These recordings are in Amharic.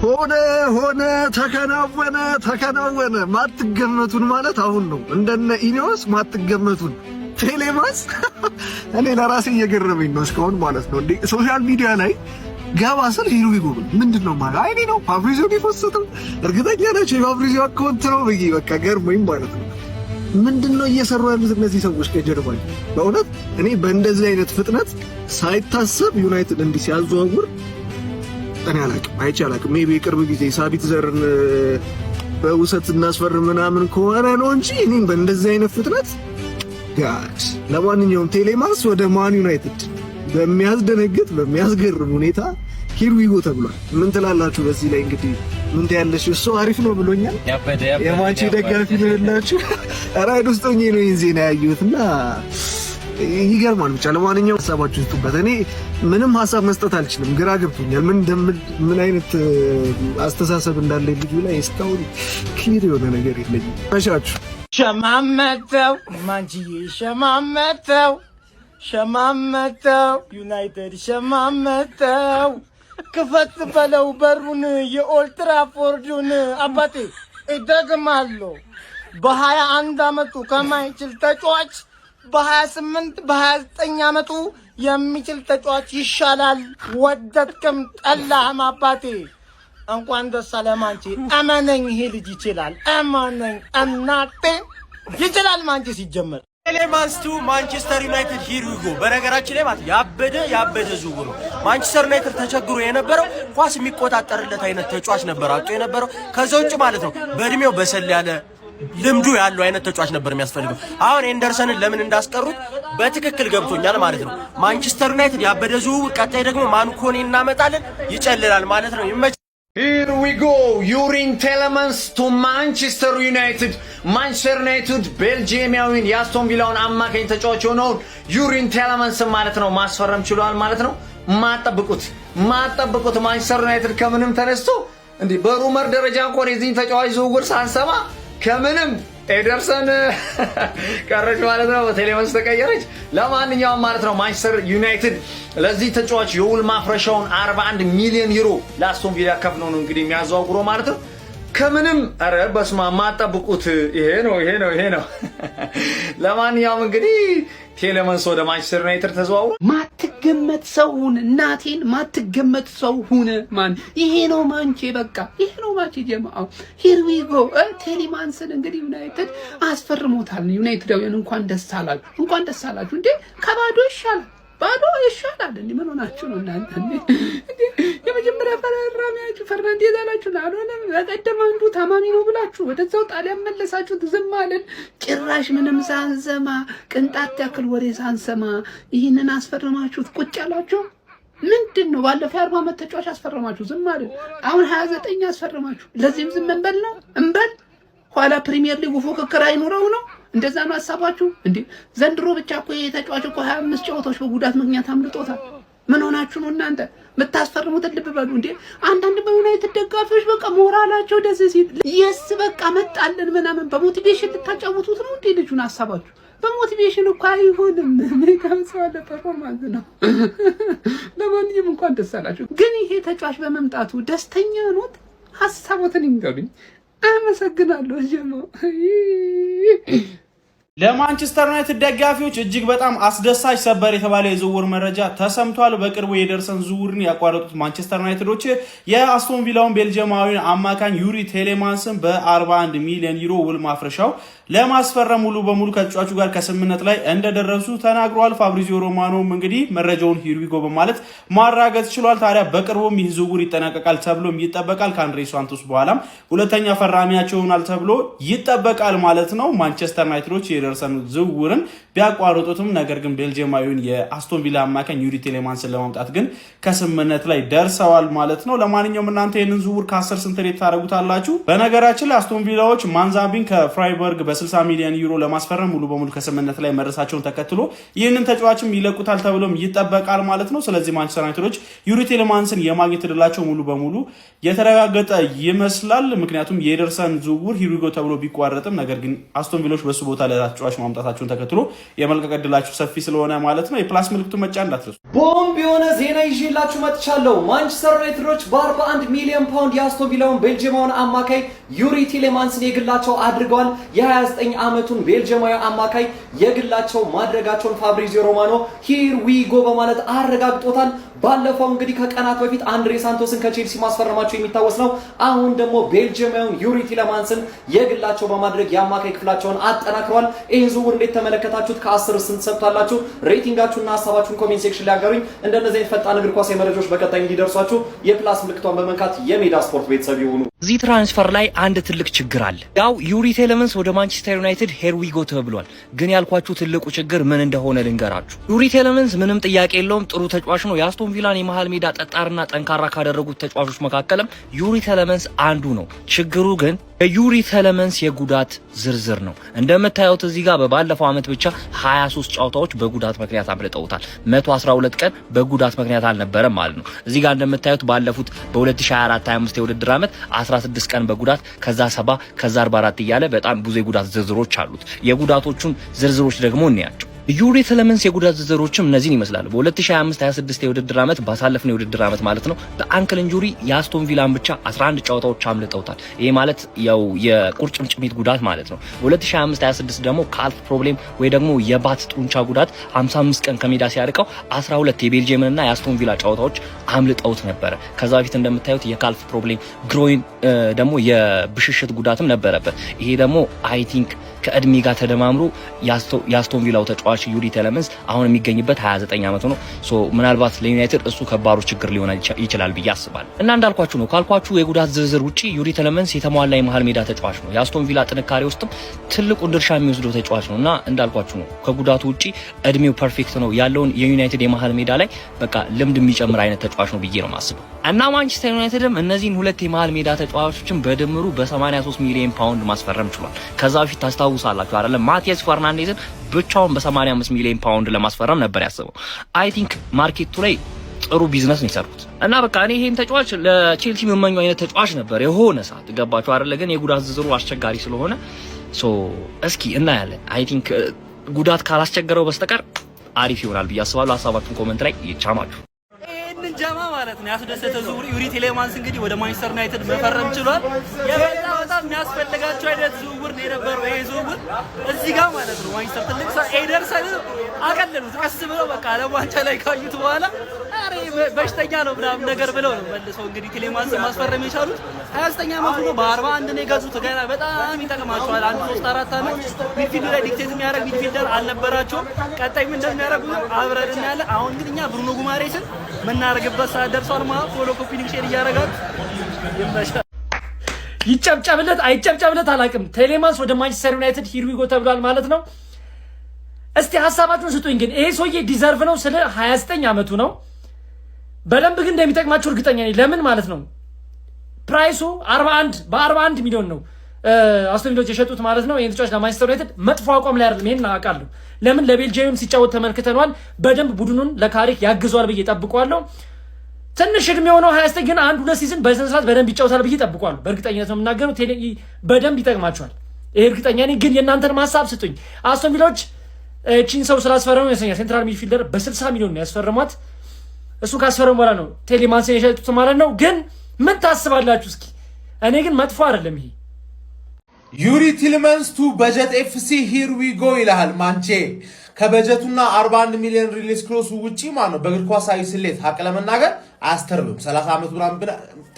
ሆነ ተከናወነ ማትገመቱን ማለት አሁን ነው። እንደነ ኢኒዮስ ማትገመቱን ቴሌማስ እኔ ለራሴ እየገረመኝ ነው እስካሁን ማለት ነው። እንዴ ሶሻል ሚዲያ ላይ ገባ ስል ሂሩ ይጎብል ምንድነው ማለት አይኔ ነው ፋብሪዚዮ ቢፈሰተው እርግጠኛ ነች የፋብሪዚዮ አካውንት ነው ብዬ በቃ ገርሞኝ ማለት ነው። ምንድነው እየሰሩ ያሉት እነዚህ ሰዎች ከጀርባ? በእውነት እኔ በእንደዚህ አይነት ፍጥነት ሳይታሰብ ዩናይትድ እንዲህ ሲያዘዋውር እኔ አላውቅም። ሜቢ ቅርብ ጊዜ ሳቢት ዘርን በውሰት እናስፈርም ምናምን ከሆነ ነው እንጂ እኔም በእንደዚህ አይነት ፍጥነት ጋድ። ለማንኛውም ቴሌማስ ወደ ማን ዩናይትድ በሚያስደነግጥ በሚያስገርም ሁኔታ ሂር ዊ ጎ ተብሏል። ምን ትላላችሁ በዚህ ላይ? እንግዲህ ምን ታያለሽ? እሱ አሪፍ ነው ብሎኛል። የማንቺ ደጋፊ ነው ያላችሁ ራይድ ውስጥ ሆኜ ነው ይሄን ዜና ያየሁትና ይገርማል። ብቻ ለማንኛውም ሀሳባችሁ ስጡበት። እኔ ምንም ሀሳብ መስጠት አልችልም፣ ግራ ገብቶኛል። ምን አይነት አስተሳሰብ እንዳለ ልጁ ላይ እስካሁን ክሊር የሆነ ነገር የለኝም። መሻችሁ ሸማመተው ማንቺዬ ሸማመተው ዩናይትድ ሸማመተው ክፈት በለው በሩን የኦልትራፎርዱን አባቴ እደግማለሁ በ21 አመቱ ከማይችል ተጫዋች በ28 በ29 አመቱ የሚችል ተጫዋች ይሻላል። ወደድክም ጠላህም አባቴ እንኳን ደስ አለህ ማንቺ። እመነኝ ይሄ ልጅ ይችላል። እመነኝ እናቴ ይችላል ማንቺ። ሲጀመር ቴሌማንስ ቱ ማንቸስተር ዩናይትድ ሂር ዊ ጎ። በነገራችን ላይ ማለት ያበደ ዝውውር ነው። ማንቸስተር ዩናይትድ ተቸግሮ የነበረው ኳስ የሚቆጣጠርለት አይነት ተጫዋች ነበር አጥቶ የነበረው። ከዛ ውጭ ማለት ነው በእድሜው በሰል ያለ ልምዱ ያለው አይነት ተጫዋች ነበር የሚያስፈልገው። አሁን ኤንደርሰንን ለምን እንዳስቀሩት በትክክል ገብቶኛል ማለት ነው። ማንቸስተር ዩናይትድ ያበደ ዝውውር፣ ቀጣይ ደግሞ ማንኮኒ እናመጣለን። ይጨልላል ማለት ነው። Here we go. Yuri Telemans to Manchester United. Manchester United ቤልጂየማዊን የአስቶን ቪላውን አማካኝ ተጫዋች ሆነውን ዩሪ ቴለመንስ ማለት ነው ማስፈረም ችሏል ማለት ነው። ማጠብቁት ማንቸስተር ዩናይትድ ከምንም ተነስቶ እንዴ በሩመር ደረጃ እንኳን የዚህን ተጫዋች ዝውውር ሳንሰማ ከምንም ኤደርሰን ቀረች ማለት ነው። ቴሌማንስ ተቀየረች። ለማንኛውም ማለት ነው ማንቸስተር ዩናይትድ ለዚህ ተጫዋች የውል ማፍረሻውን 41 ሚሊዮን ዩሮ ለአስቶን ቪላ ከፍለው ነው እንግዲህ የሚያዘዋውረው ማለት ነው። ከምንም ኧረ በስመ አብ ማጠብቁት ይሄ ነው። ለማንኛውም እንግዲህ ቴሌማንስ ወደ ማንቸስተር ዩናይትድ ተዘዋውሮ ማትገመት ሰው ሁን፣ እናቴን ማትገመት ሰው ሁን። ማን ይሄ ነው ማንቼ፣ በቃ ይሄ ነው ማንቼ ጀማው። ሂር ዊ ጎ። ቴሌማንስን እንግዲህ ዩናይትድ አስፈርሞታል። ዩናይትዳውያን እንኳን ደስ አላችሁ እንዴ! ከባዶ ይሻላል እንዴ! ምን ሆናችሁ ነው እናንተ እንዴ? የመጀመሪያ ፈራሚያችሁ ፈርናንዴዝ አላችሁ አልሆነ። በቀደም አንዱ ታማሚ ነው ብላችሁ ወደዛው ጣሊያን መለሳችሁት። ዝም አለን። ጭራሽ ምንም ሳንሰማ ቅንጣት ያክል ወሬ ሳንሰማ ይህንን አስፈርማችሁት ቁጭ አላችሁ። ምንድን ነው? ባለፈው 40 ዓመት ተጫዋች አስፈርማችሁ ዝም አለን። አሁን 29 አስፈርማችሁ ለዚህም ዝም እንበል። ኋላ ፕሪሚየር ሊግ ፉክክር አይኖረው ነው? እንደዛ ነው ሐሳባችሁ እንዴ? ዘንድሮ ብቻ እኮ የተጫዋች እኮ 25 ጨዋታዎች በጉዳት ምክንያት አምልጦታል። ምን ሆናችሁ ነው እናንተ? የምታስፈርሙት ልብ በሉ እንዴ። አንዳንድ በዩናይትድ ደጋፊዎች በቃ ሞራላቸው ደስ ሲል የስ በቃ መጣልን ምናምን በሞቲቬሽን ልታጫውቱት ነው እንዴ ልጁን? ሐሳባችሁ በሞቲቬሽን እኮ አይሆንም። ሜካም ሰው አለ ፐርፎርማንስ ነው። ለማንኛውም እንኳን ደስ አላችሁ። ግን ይሄ ተጫዋች በመምጣቱ ደስተኛ ነው? ሐሳቦትን ይንገሩኝ። አመሰግናለሁ ጀሞ። ለማንቸስተር ዩናይትድ ደጋፊዎች እጅግ በጣም አስደሳች ሰበር የተባለ የዝውውር መረጃ ተሰምቷል። በቅርቡ የኤደርሰን ዝውውርን ያቋረጡት ማንቸስተር ዩናይትዶች የአስቶን ቪላውን ቤልጂየማዊን አማካኝ ዩሪ ቴሌማንስን በ41 ሚሊዮን ዩሮ ውል ማፍረሻው ለማስፈረም ሙሉ በሙሉ ከተጫዋቹ ጋር ከስምምነት ላይ እንደደረሱ ተናግሯል። ፋብሪዚዮ ሮማኖም እንግዲህ መረጃውን ሂር ዊ ጎ በማለት ማራገጥ ችሏል። ታዲያ በቅርቡም ይህ ዝውውር ይጠናቀቃል ተብሎም ይጠበቃል። ከአንድሬ ሳንቶስ በኋላም ሁለተኛ ፈራሚያቸው ይሆናል ተብሎ ይጠበቃል ማለት ነው። ማንቸስተር ዩናይትዶች የኤደርሰን ዝውውርን ቢያቋርጡትም ነገር ግን ቤልጂየማዊውን የአስቶን ቪላ አማካኝ ዩሪ ቴሌማንስን ለማምጣት ግን ከስምምነት ላይ ደርሰዋል ማለት ነው። ለማንኛውም እናንተ ይህንን ዝውውር ከ10 ስንት ሬት ታደርጉታላችሁ? በነገራችን ላይ አስቶን ቪላዎች ማንዛቢን ከፍራይበርግ በ60 ሚሊዮን ዩሮ ለማስፈረም ሙሉ በሙሉ ከስምምነት ላይ መድረሳቸውን ተከትሎ ይህንን ተጫዋችም ይለቁታል ተብሎም ይጠበቃል ማለት ነው። ስለዚህ ማንቸስተር ዩናይትዶች ዩሪ ቴሌማንስን የማግኘት ዕድላቸው ሙሉ በሙሉ የተረጋገጠ ይመስላል። ምክንያቱም የኤደርሰን ዝውውር ሂር ዊ ጎ ተብሎ ቢቋረጥም ነገር ግን አስቶን ቪላዎች በሱ ቦታ ተጫዋች ማምጣታቸውን ተከትሎ የመልቀቅ ዕድላቸው ሰፊ ስለሆነ ማለት ነው የፕላስ ምልክቱን መጫን እንዳትረሱ። ቦምብ የሆነ ዜና ይዤላችሁ መጥቻለሁ። ማንቸስተር ዩናይትዶች በ41 ሚሊዮን ፓውንድ የአስቶን ቪላውን ቤልጂየማውን አማካይ ዩሪ ቲሌማንስን የግላቸው አድርገዋል። የ29 ዓመቱን ቤልጂየማዊ አማካይ የግላቸው ማድረጋቸውን ፋብሪዚዮ ሮማኖ ሂር ዊ ጎ በማለት አረጋግጦታል። ባለፈው እንግዲህ ከቀናት በፊት አንድሬ ሳንቶስን ከቼልሲ ማስፈረማቸው የሚታወስ ነው። አሁን ደግሞ ቤልጂየማዊውን ዩሪ ቲሌማንስን የግላቸው በማድረግ የአማካይ ክፍላቸውን አጠናክረዋል። ይህን ዝውውር እንዴት ተመለከታችሁት? ከ10 ስንት ሰጥታላችሁ? ሬቲንጋችሁና ሀሳባችሁን ኮሜንት ሴክሽን ላይ አጋሩኝ። እንደነዚህ አይነት ፈጣን እግር ኳስ መረጃዎች በቀጣይ እንዲደርሷችሁ የፕላስ ምልክቷን በመንካት የሜዳ ስፖርት ቤተሰብ ይሁኑ። እዚህ ትራንስፈር ላይ አንድ ትልቅ ችግር አለ። ያው ዩሪ ቲሌማንስ ወደ ማንቸስተር ዩናይትድ ሄር ዊ ጎ ተብሏል። ግን ያልኳችሁ ትልቁ ችግር ምን እንደሆነ ልንገራችሁ። ዩሪ ቲሌማንስ ምንም ጥያቄ የለውም ጥሩ ተጫዋች ነው። የአስቶን ቪላን የመሃል ሜዳ ጠጣርና ጠንካራ ካደረጉት ተጫዋቾች መካከልም ዩሪ ቲሌማንስ አንዱ ነው። ችግሩ ግን የዩሪ ቲሌማንስ የጉዳት ዝርዝር ነው። እንደምታዩት እዚህ ጋር በባለፈው ዓመት ብቻ 23 ጨዋታዎች በጉዳት ምክንያት አምልጠውታል። 112 ቀን በጉዳት ምክንያት አልነበረም ማለት ነው። እዚህ ጋር እንደምታዩት ባለፉት በ2024-25 የውድድር ዓመት 16 ቀን በጉዳት ከዛ 70 ከዛ 44 እያለ በጣም ብዙ የጉዳት ዝርዝሮች አሉት። የጉዳቶቹን ዝርዝሮች ደግሞ እንያቸው። ዩሪ ቲሌማንስ የጉዳት ዝርዝሮችም እነዚህን ይመስላሉ። በ2025-26 የውድድር ዓመት ባሳለፍነው የውድድር ዓመት ማለት ነው በአንክል ኢንጁሪ የአስቶን ቪላን ብቻ 11 ጨዋታዎች አምልጠውታል። ይሄ ማለት ያው የቁርጭምጭሚት ጉዳት ማለት ነው። በ2025-26 ደግሞ ካልፍ ፕሮብሌም ወይ ደግሞ የባት ጡንቻ ጉዳት 55 ቀን ከሜዳ ሲያርቀው 12 የቤልጂየምንና የአስቶን ቪላ ጨዋታዎች አምልጠውት ነበረ። ከዛ በፊት እንደምታዩት የካልፍ ፕሮብሌም ግሮይን ደግሞ የብሽሽት ጉዳትም ነበረበት። ይሄ ደግሞ አይ ቲንክ ከእድሜ ጋር ተደማምሮ የአስቶን ቪላው ተጫዋች ዩሪ ቲሌማንስ አሁን የሚገኝበት 29 ዓመቱ ነው። ሶ ምናልባት ለዩናይትድ እሱ ከባዱ ችግር ሊሆን ይችላል ብዬ አስባለሁ። እና እንዳልኳችሁ ነው ካልኳችሁ የጉዳት ዝርዝር ውጪ ዩሪ ቲሌማንስ የተሟላ የመሃል ሜዳ ተጫዋች ነው። የአስቶን ቪላ ጥንካሬ ውስጥም ትልቁን ድርሻ የሚወስደው ተጫዋች ነው። እና እንዳልኳችሁ ነው ከጉዳቱ ውጪ እድሜው ፐርፌክት ነው። ያለውን የዩናይትድ የመሃል ሜዳ ላይ በቃ ልምድ የሚጨምር አይነት ተጫዋች ነው ብዬ ነው የማስበው። እና ማንቸስተር ዩናይትድም እነዚህን ሁለት የመሃል ሜዳ ተጫዋቾችን በድምሩ በ83 ሚሊዮን ፓውንድ ማስፈረም ችሏል። ከዛ በፊት ታስታውሳላችሁ አይደል? ማቲያስ ፈርናንዴዝን ብቻውን በ85 ሚሊዮን ፓውንድ ለማስፈረም ነበር ያሰበው። አይ ቲንክ ማርኬቱ ላይ ጥሩ ቢዝነስ ነው የሰሩት። እና በቃ እኔ ይሄን ተጫዋች ለቼልሲ የምመኘው አይነት ተጫዋች ነበር የሆነ ሰዓት ገባችሁ አይደል? ግን የጉዳት ዝርዝሩ አስቸጋሪ ስለሆነ እስኪ እናያለን። አይ ቲንክ ጉዳት ካላስቸገረው በስተቀር አሪፍ ይሆናል ብዬ አስባለሁ። ሀሳባችሁን ኮሜንት ላይ ይቻማችሁ። ጀማ ማለት ነው ያስደሰተ ዝውውር ዩሪ ቲሌማንስ እንግዲህ ወደ ማንቸስተር ዩናይትድ መፈረም ችሏል። በጣም የሚያስፈልጋቸው አይነት ዝውውር ነው የነበረው ይሄ ዝውውር እዚህ ጋር ማለት ነው። ማንቸስተር ትልቅ ኤደርሰን አቀለሉት ቀስ ብለው በቃ ለዋንጫ ላይ ካዩት በኋላ አሬ በሽተኛ ነው ምናምን ነገር ብለው ነው መልሰው እንግዲህ ቲሌማንስ ማስፈረም የቻሉት። 29 ዓመቱ ነው። በ41 ነው የገዙት። ገና በጣም ይጠቅማቸዋል። 1-3-4 ዓመት ሚድፊልድ ላይ ዲክቴት የሚያደርግ ሚድፊልደር አልነበራቸውም። ቀጣይ ምን እንደሚያደርጉ አብረን እናያለን። አሁን ግን እኛ ብሩኖ ጉማሬስን መናረግበት ሰዓት ደርሷል። ማለት ፎሎ ኮፒ ሊንክ ሼር እያደረጋችሁ ይጨብጨብለት አይጨብጨብለት አላውቅም። ቲሌማንስ ወደ ማንቸስተር ዩናይትድ ሂር ዊ ጎ ተብሏል ማለት ነው። እስቲ ሀሳባችሁን ስጡኝ። ግን ይሄ ሰውዬ ዲዘርቭ ነው ስለ 29 ዓመቱ ነው። በደንብ ግን እንደሚጠቅማችሁ እርግጠኛ ነኝ። ለምን ማለት ነው ፕራይሱ 41 ሚሊዮን ነው አስቶን ቪላዎች የሸጡት ማለት ነው። ይሄን ተጫዋች ለማንቸስተር ዩናይትድ መጥፎ አቋም ላይ አይደለም። ይሄን አውቃለሁ። ለምን ለቤልጂየም ሲጫወት ተመልክተናል። በደንብ ቡድኑን ለካሪክ ያግዟል ብዬ ጠብቀዋለሁ። ትንሽ እድሜ ሆነው 29 ግን 1-2 ሲዝን በስነ ስርዓት በደንብ ይጫወታል ብዬ ጠብቀዋለሁ። በእርግጠኝነት ነው የምናገረው። በደንብ ይጠቅማቸዋል። ይሄ እርግጠኛ ነኝ። ግን የእናንተን ሀሳብ ስጡኝ። አስቶን ቪላዎች እቺን ሰው ስላስፈረሙ ይመስለኛል ሴንትራል ሚድፊልደር በ60 ሚሊዮን ነው ያስፈረሟት። እሱ ካስፈረሙ በኋላ ነው ቲሌማንስን የሸጡት ማለት ነው። ግን ምን ታስባላችሁ እስኪ? እኔ ግን መጥፎ አይደለም ይሄ። ዩሪ ቲሌማንስ ቱ በጀት ኤፍሲ ሂር ዊ ጎ ይላል ማንቼ። ከበጀቱና 41 ሚሊዮን ሪሊስ ክሎስ ውጪ ማለት ነው በእግር ኳሳዊ ስሌት ሀቅ ለመናገር አያስተርብም። 30 ዓመት ምናምን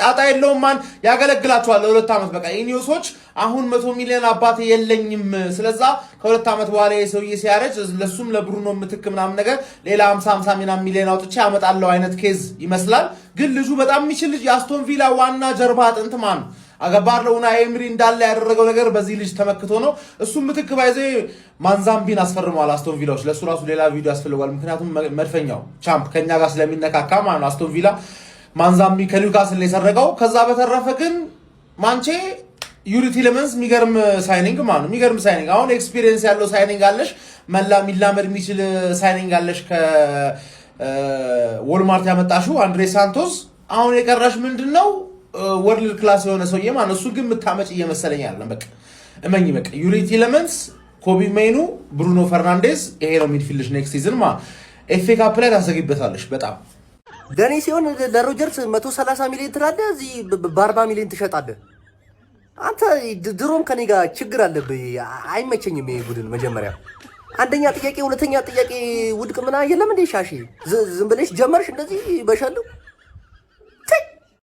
ጣጣ የለውም። ማን ያገለግላቸዋል ለሁለት ዓመት። በቃ ኢኒዮሶች አሁን 100 ሚሊዮን አባቴ የለኝም፣ ስለዛ ከሁለት ዓመት በኋላ የሰውዬ ሲያረጅ ለሱም ለብሩኖ ምትክ ምናምን ነገር ሌላ 50 ሚሊዮን አውጥቼ አመጣለሁ አይነት ኬዝ ይመስላል። ግን ልጁ በጣም የሚችል ልጅ የአስቶን ቪላ ዋና ጀርባ አጥንት ማን አገባር ለውና ኤምሪ እንዳለ ያደረገው ነገር በዚህ ልጅ ተመክቶ ነው። እሱም ምትክ ባይዘ ማንዛምቢን አስፈርሟል አስቶን ቪላዎች። ለሱ ራሱ ሌላ ቪዲዮ ያስፈልጋል። ምክንያቱም መድፈኛው ቻምፕ ከኛ ጋር ስለሚነካካ ማለት ነው። አስቶን ቪላ ማንዛምቢ ከኒውካስል የሰረቀው። ከዛ በተረፈ ግን ማንቼ ዩሪ ቲሌማንስ የሚገርም ሳይኒንግ ማለት ነው። የሚገርም ሳይኒንግ። አሁን ኤክስፒሪየንስ ያለው ሳይኒንግ አለሽ፣ ሚላመድ የሚችል ሳይኒንግ አለሽ። ከወልማርት ያመጣሽው አንድሬ ሳንቶስ። አሁን የቀረሽ ምንድነው? ወርልድ ክላስ የሆነ ሰውዬ ማለት ነው። እሱ ግን የምታመጭ እየመሰለኝ ያለ በቃ እመኝ። በቃ ዩሪ ቲሌማንስ ኮቢ ሜኑ፣ ብሩኖ ፈርናንዴዝ ይሄ ነው ሚድፊልድሽ ኔክስት ሲዝን ኤፍኤ ካፕ ላይ ታሰጊበታለሽ በጣም ለኔ ሲሆን ለሮጀርስ 130 ሚሊዮን ትላለህ፣ እዚህ በ40 ሚሊዮን ትሸጣለህ። አንተ ድሮም ከኔ ጋር ችግር አለብህ። አይመቸኝም ይሄ ቡድን። መጀመሪያ አንደኛ ጥያቄ፣ ሁለተኛ ጥያቄ ውድቅ ምና የለም እንዴ ሻሺ? ዝም ብለሽ ጀመርሽ እንደዚህ በሻለው